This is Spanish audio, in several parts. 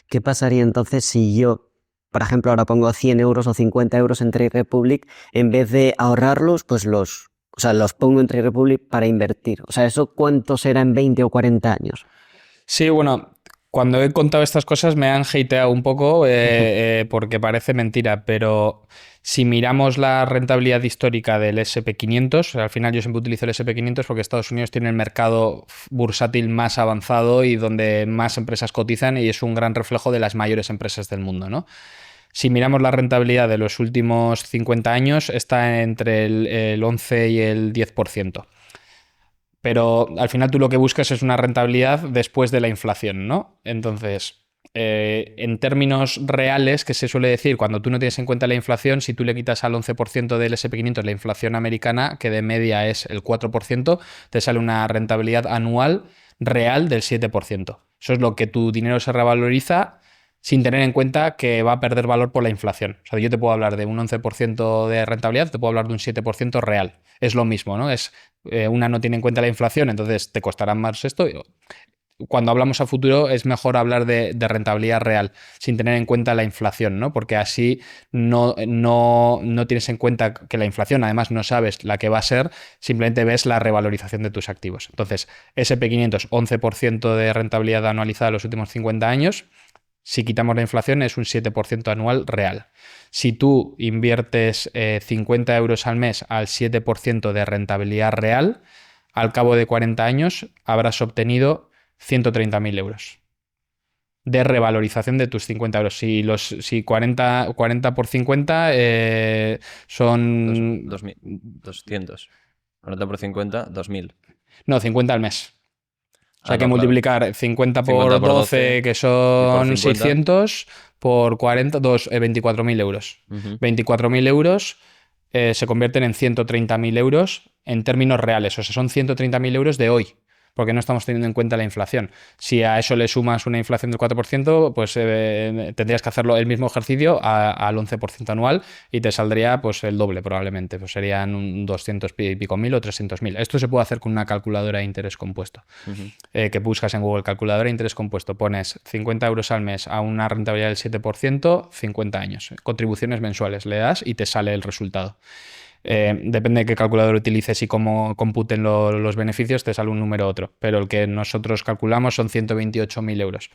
¿Qué pasaría entonces si yo, por ejemplo, ahora pongo 100 euros o 50 euros en Trade Republic, en vez de ahorrarlos, pues los pongo en Trade Republic para invertir? O sea, ¿eso cuánto será en 20 o 40 años? Sí, bueno, cuando he contado estas cosas me han hateado un poco porque parece mentira, pero si miramos la rentabilidad histórica del SP500, al final yo siempre utilizo el SP500 porque Estados Unidos tiene el mercado bursátil más avanzado y donde más empresas cotizan y es un gran reflejo de las mayores empresas del mundo, ¿no? Si miramos la rentabilidad de los últimos 50 años, está entre el 11 y el 10%. Pero al final tú lo que buscas es una rentabilidad después de la inflación, ¿no? Entonces, en términos reales, que se suele decir, cuando tú no tienes en cuenta la inflación, si tú le quitas al 11% del SP500 la inflación americana, que de media es el 4%, te sale una rentabilidad anual real del 7%. Eso es lo que tu dinero se revaloriza sin tener en cuenta que va a perder valor por la inflación. O sea, yo te puedo hablar de un 11% de rentabilidad, te puedo hablar de un 7% real. Es lo mismo, ¿no? Una no tiene en cuenta la inflación, entonces te costará más esto. Cuando hablamos a futuro es mejor hablar de rentabilidad real, sin tener en cuenta la inflación, ¿no? Porque así no tienes en cuenta que la inflación, además no sabes la que va a ser, simplemente ves la revalorización de tus activos. Entonces, SP500, 11% de rentabilidad anualizada en los últimos 50 años. Si quitamos la inflación es un 7% anual real. Si tú inviertes 50 euros al mes al 7% de rentabilidad real, al cabo de 40 años habrás obtenido 130.000 euros de revalorización de tus 50 euros. Si 40 por 50 son... 200. 40 por 50, 2000. No, 50 al mes. O sea, hay que No, claro. multiplicar 50 50 por por 12, que y por son 50. 600, por 40, 24.000 euros. 24.000 euros se convierten en 130.000 euros en términos reales. O sea, son 130.000 euros de hoy, porque no estamos teniendo en cuenta la inflación. Si a eso le sumas una inflación del 4%, pues tendrías que hacerlo el mismo ejercicio al 11% anual y te saldría pues el doble probablemente. Pues serían un 200 y pico mil o 300.000. Esto se puede hacer con una calculadora de interés compuesto. Que buscas en Google, calculadora de interés compuesto, pones 50 euros al mes a una rentabilidad del 7%, 50 años. Contribuciones mensuales, le das y te sale el resultado. Depende de qué calculador utilices y cómo computen los beneficios, te sale un número u otro. Pero el que nosotros calculamos son 128.000 euros.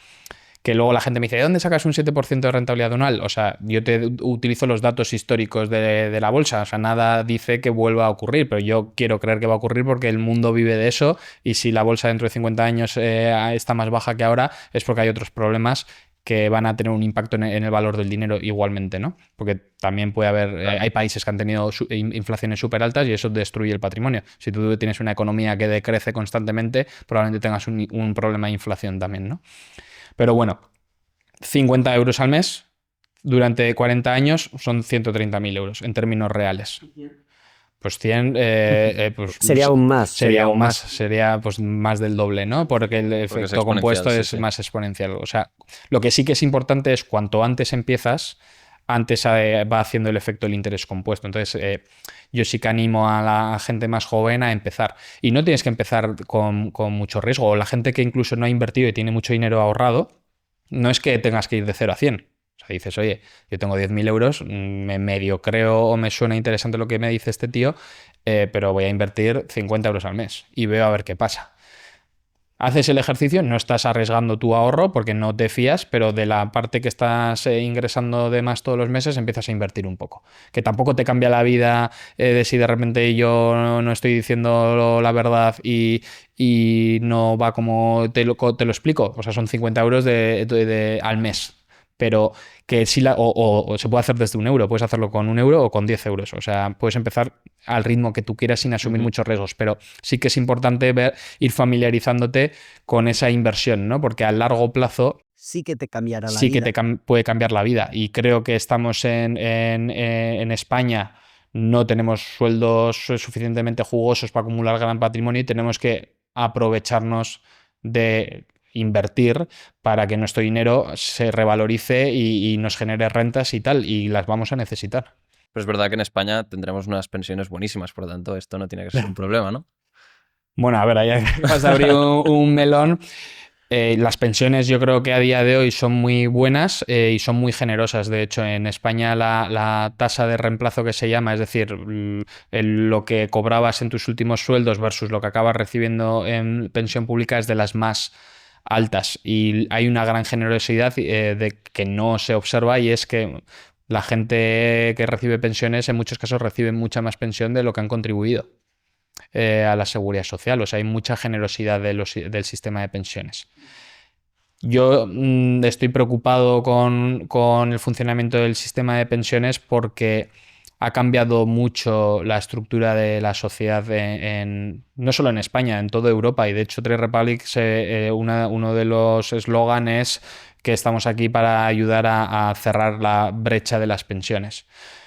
Que luego la gente me dice, ¿de dónde sacas un 7% de rentabilidad anual? O sea, yo utilizo los datos históricos de la bolsa. O sea, nada dice que vuelva a ocurrir, pero yo quiero creer que va a ocurrir porque el mundo vive de eso y si la bolsa dentro de 50 años está más baja que ahora es porque hay otros problemas que van a tener un impacto en el valor del dinero igualmente, ¿no? Porque también puede haber, hay países que han tenido inflaciones súper altas y eso destruye el patrimonio. Si tú tienes una economía que decrece constantemente, probablemente tengas un problema de inflación también, ¿no? Pero bueno, 50 euros al mes durante 40 años son 130.000 euros en términos reales. Pues 100... pues Sería aún más. Sería pues más del doble, ¿no? Porque el efecto compuesto es más exponencial. O sea, lo que sí que es importante es cuanto antes empiezas, antes va haciendo el efecto del interés compuesto. Entonces, yo sí que animo a la gente más joven a empezar. Y no tienes que empezar con mucho riesgo. O la gente que incluso no ha invertido y tiene mucho dinero ahorrado, no es que tengas que ir de 0 a 100. O sea, dices, oye, yo tengo 10.000 euros, me medio creo o me suena interesante lo que me dice este tío, pero voy a invertir 50 euros al mes y veo a ver qué pasa. Haces el ejercicio, no estás arriesgando tu ahorro porque no te fías, pero de la parte que estás ingresando de más todos los meses empiezas a invertir un poco. Que tampoco te cambia la vida de si de repente yo no estoy diciendo la verdad y no va como te lo explico. O sea, son 50 euros al mes. Pero que sí o se puede hacer desde 1 euro, puedes hacerlo con 1 euro o con 10 euros. O sea, puedes empezar al ritmo que tú quieras sin asumir muchos riesgos, pero sí que es importante ir familiarizándote con esa inversión, ¿no? Porque a largo plazo sí que te cambiará la sí vida. que te puede cambiar la vida. Y creo que estamos en España, no tenemos sueldos suficientemente jugosos para acumular gran patrimonio y tenemos que aprovecharnos de invertir para que nuestro dinero se revalorice y nos genere rentas y tal, y las vamos a necesitar. Pero es verdad que en España tendremos unas pensiones buenísimas, por lo tanto, esto no tiene que ser un problema, ¿no? Bueno, a ver, ahí vas a abrir un melón. Las pensiones yo creo que a día de hoy son muy buenas y son muy generosas. De hecho, en España la tasa de reemplazo que se llama, es decir, lo que cobrabas en tus últimos sueldos versus lo que acabas recibiendo en pensión pública es de las más altas. Y hay una gran generosidad de que no se observa, y es que la gente que recibe pensiones en muchos casos recibe mucha más pensión de lo que han contribuido a la seguridad social. O sea, hay mucha generosidad del sistema de pensiones. Yo estoy preocupado con el funcionamiento del sistema de pensiones porque ha cambiado mucho la estructura de la sociedad no solo en España, en toda Europa. Y de hecho, Trade Republic, uno de los eslóganes es que estamos aquí para ayudar a cerrar la brecha de las pensiones.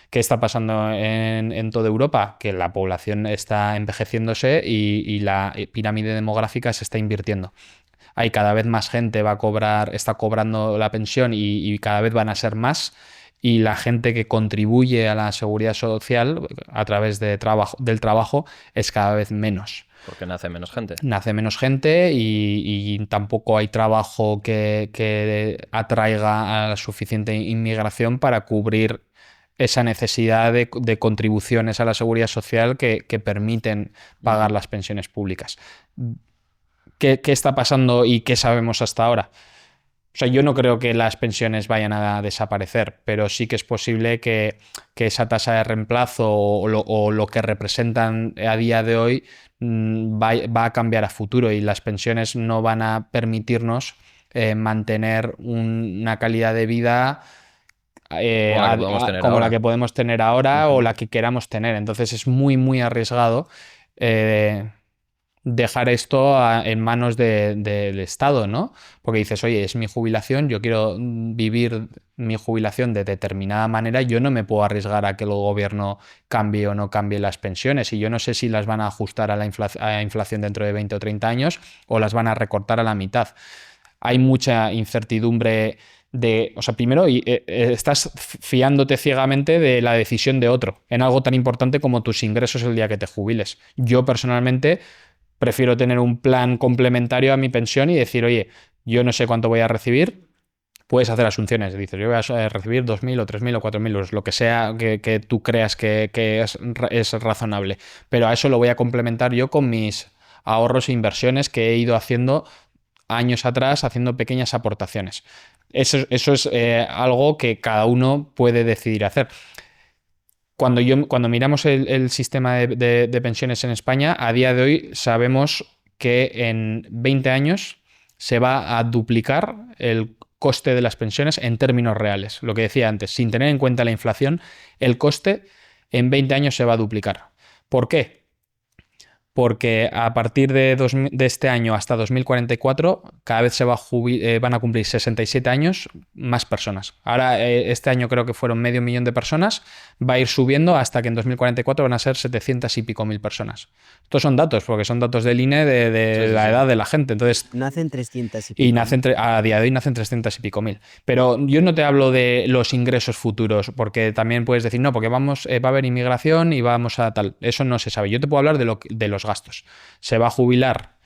¿Qué está pasando en toda Europa? Que la población está envejeciéndose y la pirámide demográfica se está invirtiendo. Hay cada vez más gente está cobrando la pensión y cada vez van a ser más. Y la gente que contribuye a la seguridad social a través del trabajo es cada vez menos. Porque nace menos gente. Nace menos gente y tampoco hay trabajo que atraiga a la suficiente inmigración para cubrir esa necesidad de contribuciones a la seguridad social que permiten pagar las pensiones públicas. ¿Qué está pasando y qué sabemos hasta ahora? O sea, yo no creo que las pensiones vayan a desaparecer, pero sí que es posible que esa tasa de reemplazo o lo que representan a día de hoy va a cambiar a futuro, y las pensiones no van a permitirnos mantener una calidad de vida como la que podemos tener ahora o la que queramos tener. Entonces es muy, muy arriesgado dejar esto en manos del Estado, ¿no? Porque dices, oye, es mi jubilación, yo quiero vivir mi jubilación de determinada manera, yo no me puedo arriesgar a que el gobierno cambie o no cambie las pensiones, y yo no sé si las van a ajustar a la inflación dentro de 20 o 30 años o las van a recortar a la mitad. Hay mucha incertidumbre o sea, primero estás fiándote ciegamente de la decisión de otro en algo tan importante como tus ingresos el día que te jubiles. Yo personalmente prefiero tener un plan complementario a mi pensión y decir, oye, yo no sé cuánto voy a recibir. Puedes hacer asunciones, dices, yo voy a recibir 2.000 o 3.000 o 4.000 euros, lo que sea que tú creas que es razonable. Pero a eso lo voy a complementar yo con mis ahorros e inversiones que he ido haciendo años atrás, haciendo pequeñas aportaciones. Eso es algo que cada uno puede decidir hacer. Cuando miramos el sistema de pensiones en España, a día de hoy sabemos que en 20 años se va a duplicar el coste de las pensiones en términos reales. Lo que decía antes, sin tener en cuenta la inflación, el coste en 20 años se va a duplicar. ¿Por qué? Porque a partir de este año hasta 2044 cada vez van a cumplir 67 años más personas. Ahora este año creo que fueron 500.000 de personas, va a ir subiendo hasta que en 2044 van a ser 700 y pico mil personas. Estos son datos, porque son datos del INE de la edad de la gente. Entonces, nacen 300 y pico. Y a día de hoy nacen 300 y pico mil. Pero yo no te hablo de los ingresos futuros, porque también puedes decir, no, porque va a haber inmigración y vamos a tal. Eso no se sabe. Yo te puedo hablar de los gastos. Se va a jubilar.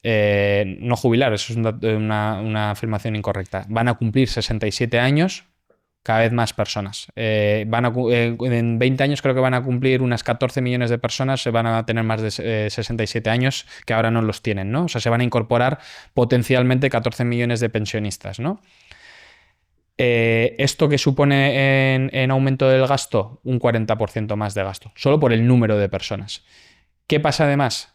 No jubilar, eso es una afirmación incorrecta. Van a cumplir 67 años cada vez más personas. En 20 años creo que van a cumplir unas 14 millones de personas, se van a tener más de 67 años que ahora no los tienen, ¿no? O sea, se van a incorporar potencialmente 14 millones de pensionistas, ¿no? ¿Esto qué supone en aumento del gasto? Un 40% más de gasto, solo por el número de personas. ¿Qué pasa además?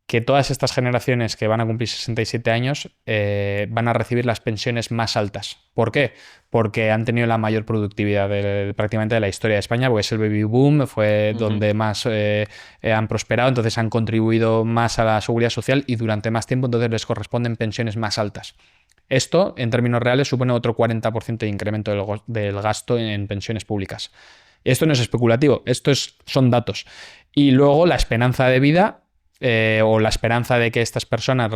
Que todas estas generaciones que van a cumplir 67 años van a recibir las pensiones más altas. ¿Por qué? Porque han tenido la mayor productividad prácticamente de la historia de España, porque es el baby boom, fue donde más han prosperado, entonces han contribuido más a la seguridad social y durante más tiempo, entonces les corresponden pensiones más altas. Esto, en términos reales, supone otro 40% de incremento del gasto en pensiones públicas. Esto no es especulativo, son datos. Y luego la esperanza de vida, o la esperanza de que estas personas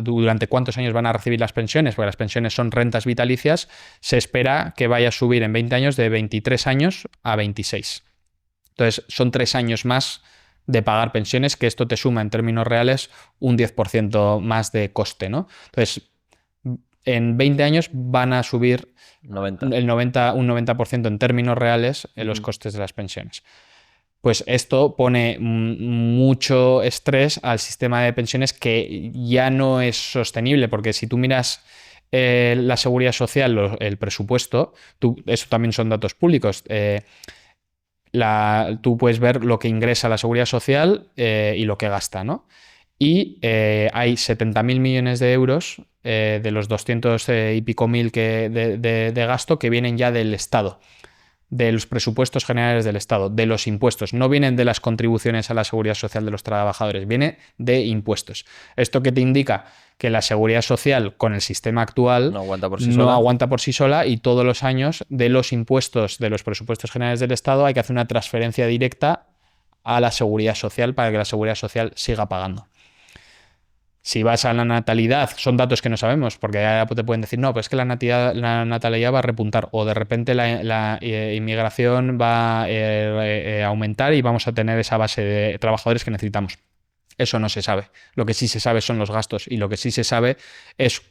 durante cuántos años van a recibir las pensiones, porque las pensiones son rentas vitalicias, se espera que vaya a subir en 20 años de 23 años a 26. Entonces, son 3 años más de pagar pensiones, que esto te suma en términos reales un 10% más de coste, ¿no? Entonces, en 20 años van a subir 90. un 90% en términos reales en los costes de las pensiones. Pues esto pone mucho estrés al sistema de pensiones, que ya no es sostenible, porque si tú miras la seguridad social, el presupuesto, eso también son datos públicos. Tú puedes ver lo que ingresa la seguridad social y lo que gasta, ¿no? Y hay 70.000 millones de euros de los 200 y pico mil de gasto que vienen ya del Estado, de los presupuestos generales del Estado, de los impuestos. No vienen de las contribuciones a la seguridad social de los trabajadores, viene de impuestos. ¿Esto qué te indica? Que la seguridad social con el sistema actual No aguanta por sí sola. Y todos los años de los impuestos, de los presupuestos generales del Estado, hay que hacer una transferencia directa a la seguridad social para que la seguridad social siga pagando. Si vas a la natalidad, son datos que no sabemos, porque ya te pueden decir, no, pues es que la natalidad va a repuntar, o de repente la inmigración va a aumentar y vamos a tener esa base de trabajadores que necesitamos. Eso no se sabe. Lo que sí se sabe son los gastos, y lo que sí se sabe es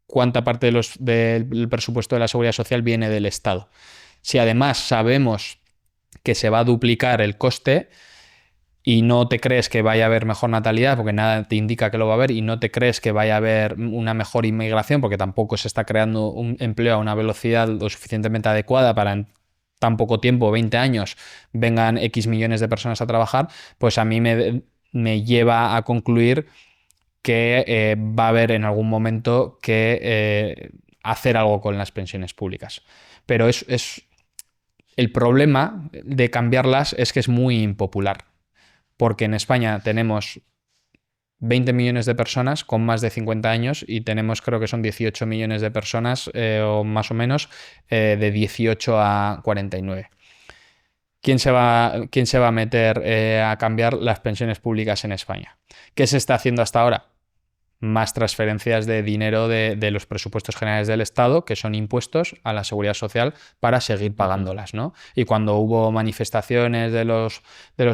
cuánta parte del presupuesto de la seguridad social viene del Estado. Si además sabemos que se va a duplicar el coste, y no te crees que vaya a haber mejor natalidad, porque nada te indica que lo va a haber, y no te crees que vaya a haber una mejor inmigración, porque tampoco se está creando un empleo a una velocidad lo suficientemente adecuada para en tan poco tiempo, 20 años, vengan X millones de personas a trabajar, pues a mí me lleva a concluir que va a haber en algún momento que hacer algo con las pensiones públicas. Pero el problema de cambiarlas es que es muy impopular, porque en España tenemos 20 millones de personas con más de 50 años y tenemos, creo que son 18 millones de personas, o más o menos, de 18 a 49. ¿Quién se va a meter a cambiar las pensiones públicas en España? ¿Qué se está haciendo hasta ahora? Más transferencias de dinero de los presupuestos generales del Estado, que son impuestos a la seguridad social, para seguir pagándolas, ¿no? Y cuando hubo manifestaciones de los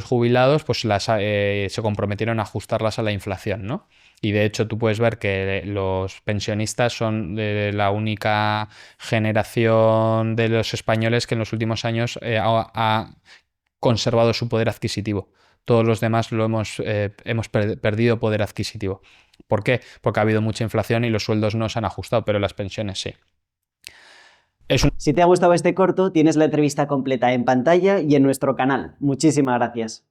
jubilados, pues se comprometieron a ajustarlas a la inflación, ¿no? Y de hecho tú puedes ver que los pensionistas son de la única generación de los españoles que en los últimos años ha conservado su poder adquisitivo. Todos los demás hemos perdido poder adquisitivo. ¿Por qué? Porque ha habido mucha inflación y los sueldos no se han ajustado, pero las pensiones sí. Si te ha gustado este corto, tienes la entrevista completa en pantalla y en nuestro canal. Muchísimas gracias.